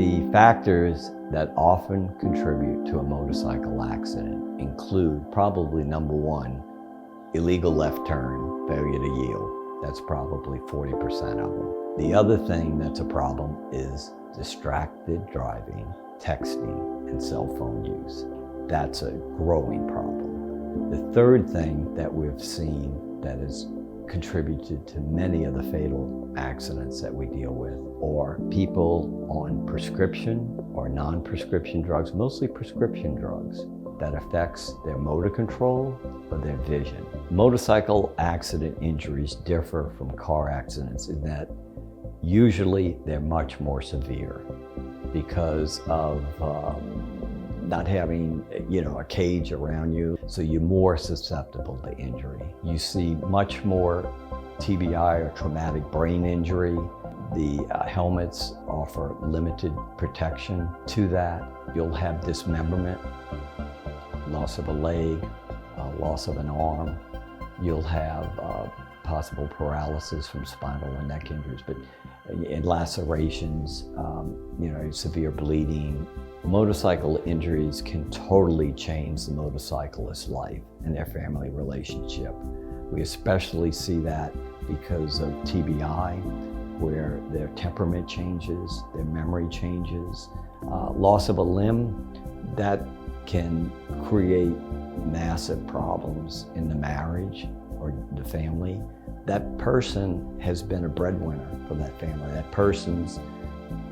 The factors that often contribute to a motorcycle accident include probably number one, illegal left turn, failure to yield. That's probably 40% of them. The other thing that's a problem is distracted driving, texting, and cell phone use. That's a growing problem. The third thing that we've seen that has contributed to many of the fatal accidents that we deal with are people on prescription or non-prescription drugs, mostly prescription drugs, that affects their motor control or their vision. Motorcycle accident injuries differ from car accidents in that usually they're much more severe because of not having, a cage around you, so you're more susceptible to injury. You see much more TBI or traumatic brain injury. The helmets offer limited protection to that. You'll have dismemberment, loss of a leg, loss of an arm. You'll have possible paralysis from spinal and neck injuries, and lacerations, severe bleeding. Motorcycle injuries can totally change the motorcyclist's life and their family relationship. We especially see that because of TBI, where their temperament changes, their memory changes. Loss of a limb, that can create massive problems in the marriage or the family. That person has been a breadwinner for that family. That person's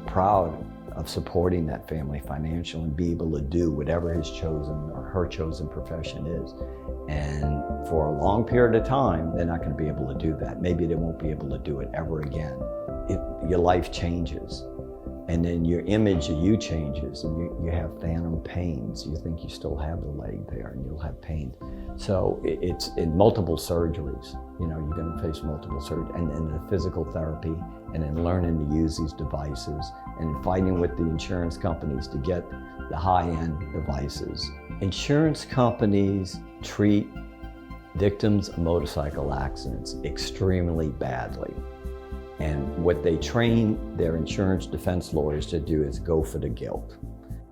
proud of supporting that family financially and be able to do whatever his chosen or her chosen profession is. And for a long period of time, they're not going to be able to do that. Maybe they won't be able to do it ever again. Your life changes, and then your image of you changes, and you have phantom pains. You think you still have the leg there, and you'll have pain. So it's in multiple surgeries. You're going to face multiple surgeries, and the physical therapy, and then learning to use these devices, and fighting with the insurance companies to get the high-end devices. Insurance companies treat victims of motorcycle accidents extremely badly. And what they train their insurance defense lawyers to do is go for the guilt.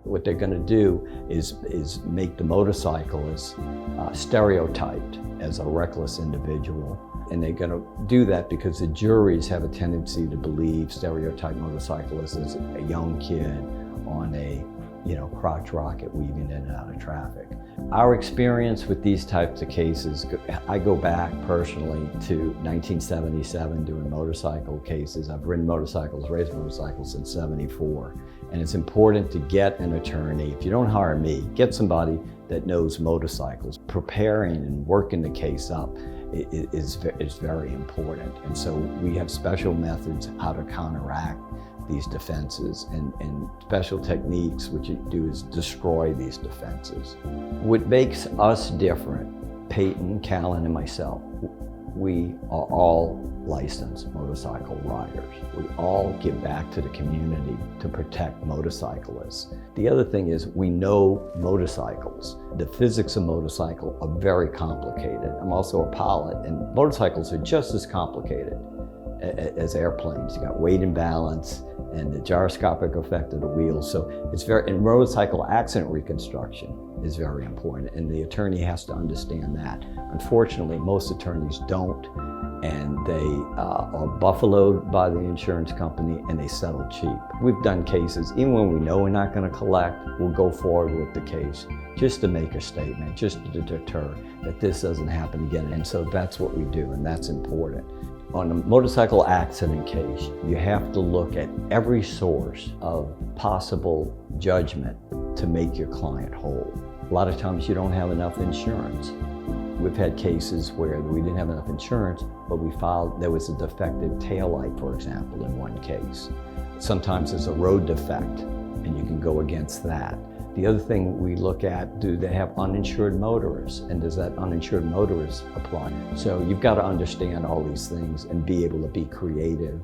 What they're going to do is make the motorcyclist stereotyped as a reckless individual. And they're going to do that because the juries have a tendency to believe stereotyped motorcyclists as a young kid on a crotch rocket weaving in and out of traffic. Our experience with these types of cases, I go back personally to 1977 doing motorcycle cases. I've ridden motorcycles, raced motorcycles since '74. And it's important to get an attorney. If you don't hire me, get somebody that knows motorcycles. Preparing and working the case up is very important. And so we have special methods how to counteract these defenses and special techniques. What you do is destroy these defenses. What makes us different, Peyton, Callan, and myself, we are all licensed motorcycle riders. We all give back to the community to protect motorcyclists. The other thing is we know motorcycles. The physics of motorcycle are very complicated. I'm also a pilot, and motorcycles are just as complicated as airplanes. You got weight and balance and the gyroscopic effect of the wheels. So and motorcycle accident reconstruction is very important, and the attorney has to understand that. Unfortunately, most attorneys don't, and they are buffaloed by the insurance company and they settle cheap. We've done cases, even when we know we're not going to collect, we'll go forward with the case just to make a statement, just to deter that this doesn't happen again. And so that's what we do, and that's important. On a motorcycle accident case, you have to look at every source of possible judgment to make your client whole. A lot of times you don't have enough insurance. We've had cases where we didn't have enough insurance, but we filed there was a defective taillight, for example, in one case. Sometimes there's a road defect, and you can go against that. The other thing we look at, do they have uninsured motorists, and does that uninsured motorist apply? So you've got to understand all these things and be able to be creative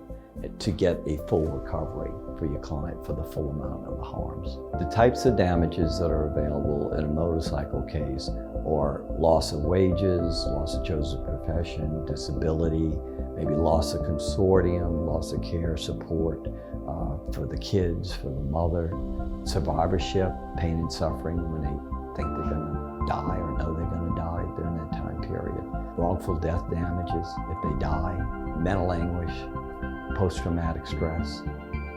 to get a full recovery for your client for the full amount of the harms. The types of damages that are available in a motorcycle case are loss of wages, loss of chosen profession, disability, maybe loss of consortium, loss of care support for the kids, for the mother, survivorship, pain and suffering when they think they're going to die or know they're going to die during that time period, wrongful death damages if they die, mental anguish, post-traumatic stress,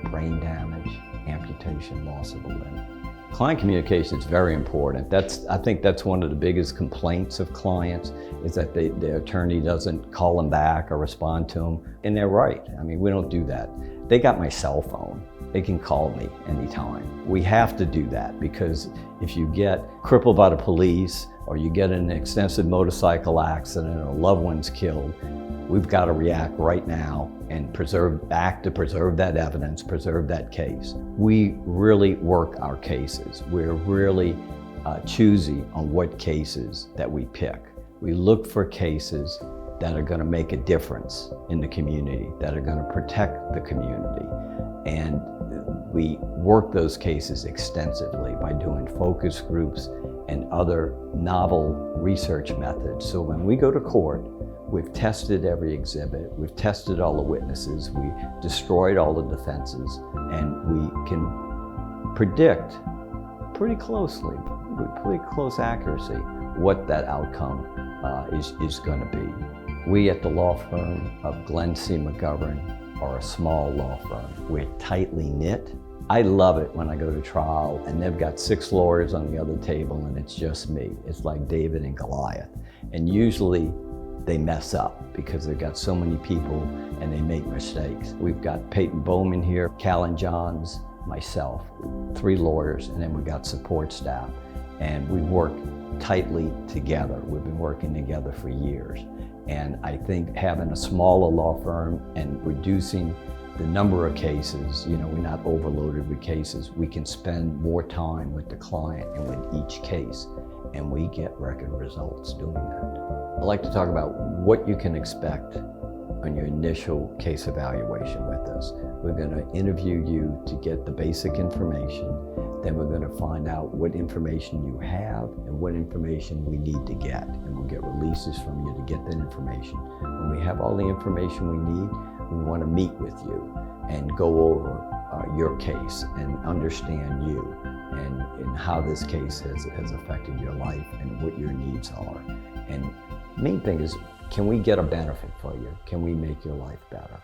brain damage, amputation, loss of a limb. Client communication is very important. I think that's one of the biggest complaints of clients is that the attorney doesn't call them back or respond to them. And they're right. I mean, we don't do that. They got my cell phone. They can call me anytime. We have to do that because if you get crippled by the police or you get in an extensive motorcycle accident or a loved one's killed, we've got to react right now and act to preserve that evidence, preserve that case. We really work our cases. We're really choosy on what cases that we pick. We look for cases that are going to make a difference in the community, that are going to protect the community. And we work those cases extensively by doing focus groups and other novel research methods. So when we go to court, we've tested every exhibit, we've tested all the witnesses, we destroyed all the defenses, and we can predict pretty closely, with pretty close accuracy, what that outcome is going to be. We at the law firm of Glenn C. McGovern are a small law firm. We're tightly knit. I love it when I go to trial and they've got 6 lawyers on the other table and it's just me. It's like David and Goliath. And usually they mess up because they've got so many people and they make mistakes. We've got Peyton Bowman here, Callan Johns, myself, 3 lawyers, and then we've got support staff. And we work tightly together. We've been working together for years. And I think having a smaller law firm and reducing the number of cases, we're not overloaded with cases, we can spend more time with the client and with each case, and we get record results doing that. I'd like to talk about what you can expect on your initial case evaluation with us. We're going to interview you to get the basic information, then we're going to find out what information you have and what information we need to get, and we'll get releases from you to get that information. When we have all the information we need, we want to meet with you and go over your case and understand you and how this case has affected your life and what your needs are. And the main thing is, can we get a benefit for you? Can we make your life better?